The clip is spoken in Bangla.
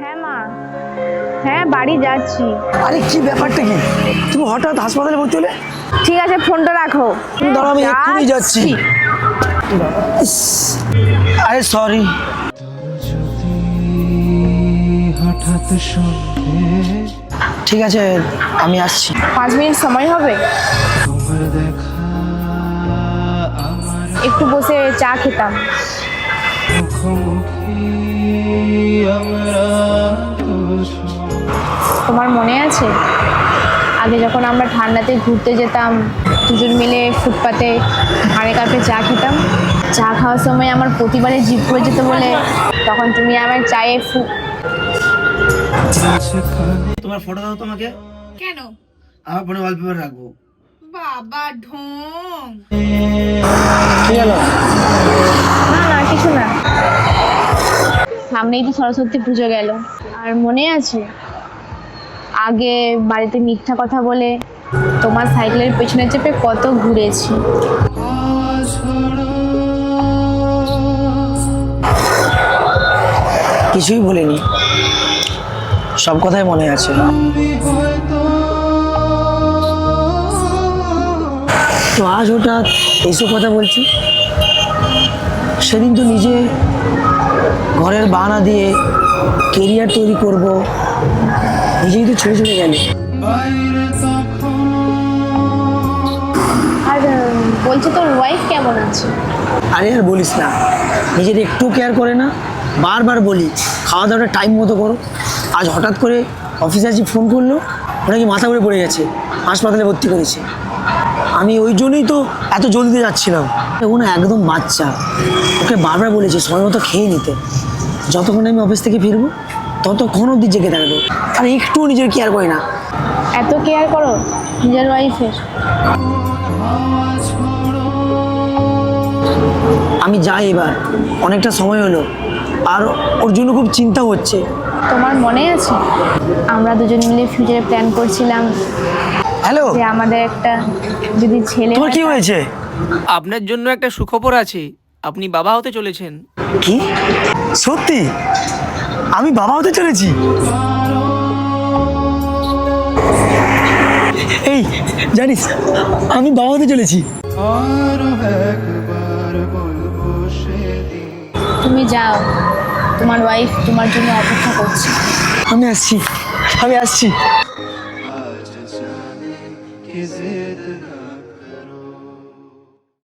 হ্যাঁ মা, হ্যাঁ বাড়ি যাচ্ছি। আরে কি ব্যাপারটা কি, তুমি হঠাৎ হাসপাতালে ভর্তি হলে? ঠিক আছে, ফোনটা রাখো। দাঁড়াও, আমি এক্ষুনি যাচ্ছি। ইস, আরে সরি। ঠিক আছে, আমি আসছি। 5 মিনিট সময় হবে? একটু বসে চা খেতাম। তোমার মনে আছে আগে যখন আমরা ঠান্ডাতে ঘুরতে যেতাম, দুজন মিলে ফুটপাতে ধারে কাপে চা খেতাম? চা খাওয়ার সময় আমার প্রতিবারে জিভ পড়ে যেত বলে তখন তুমি আমার চায়ে তোমার ফটো দাও তোমাকে। কেন? আমার ফোনে ওয়ালপেপার রাখবো। বাবা ঢং। কি হলো? না না কিছু না। সামনেই তো সরস্বতী পুজো গেল, আর মনে আছে আগে বাড়িতে মিথ্যা কথা বলে তোমার সাইকেলের পেছনে চেপে কত ঘুরেছি। কিছুই বলিনি, সব কথাই মনে আছে। তো আজ হঠাৎ এইসব কথা বলছি? সেদিন তো নিজে ঘরের বাহানা দিয়ে কেরিয়ার তৈরি করব নিজেই তো ছেড়ে চলে গেলে। আর বলছে তোর ওয়াইফ কেমন আছে? আরে আর বলিস না, নিজের একটু কেয়ার করে না। বারবার বলি খাওয়া দাওয়াটা টাইম মতো করো। আজ হঠাৎ করে অফিসে আজকে ফোন করলো, ওরা কি মাথা ঘুরে পড়ে গেছে, হাসপাতালে ভর্তি করেছে। আমি ওই জন্যই তো এত জলদি যাচ্ছিলাম। ও না একদম বাচ্চা, ওকে বারবার বলেছি সময় মতো খেয়ে নিতে। যতক্ষণ আমি অফিস থেকে ফিরবো ততক্ষণ অব্দি জেগে থাকবে, আর একটুও নিজের কেয়ার করে না। এত কেয়ার করো নিজের ওয়াইফের? আমি যাই এবার, অনেকটা সময় হলো, আর ওর জন্য খুব চিন্তা হচ্ছে। তোমার মনে আছে আমরা দুজন মিলে ফিউচারে প্ল্যান করছিলাম হ্যালো, যে আমাদের একটা যদি ছেলে তোমার হয় কি হয়েছে? আপনার জন্য একটা সুখবর আছে, আপনি বাবা হতে চলেছেন। কি সত্যি? আমি বাবা হতে চলেছি? এই জানিস আমি বাবা হতে চলেছি। তুমি যাও, তোমার ওয়াইফ তোমার জন্য অপেক্ষা করছে। আমি আসছি।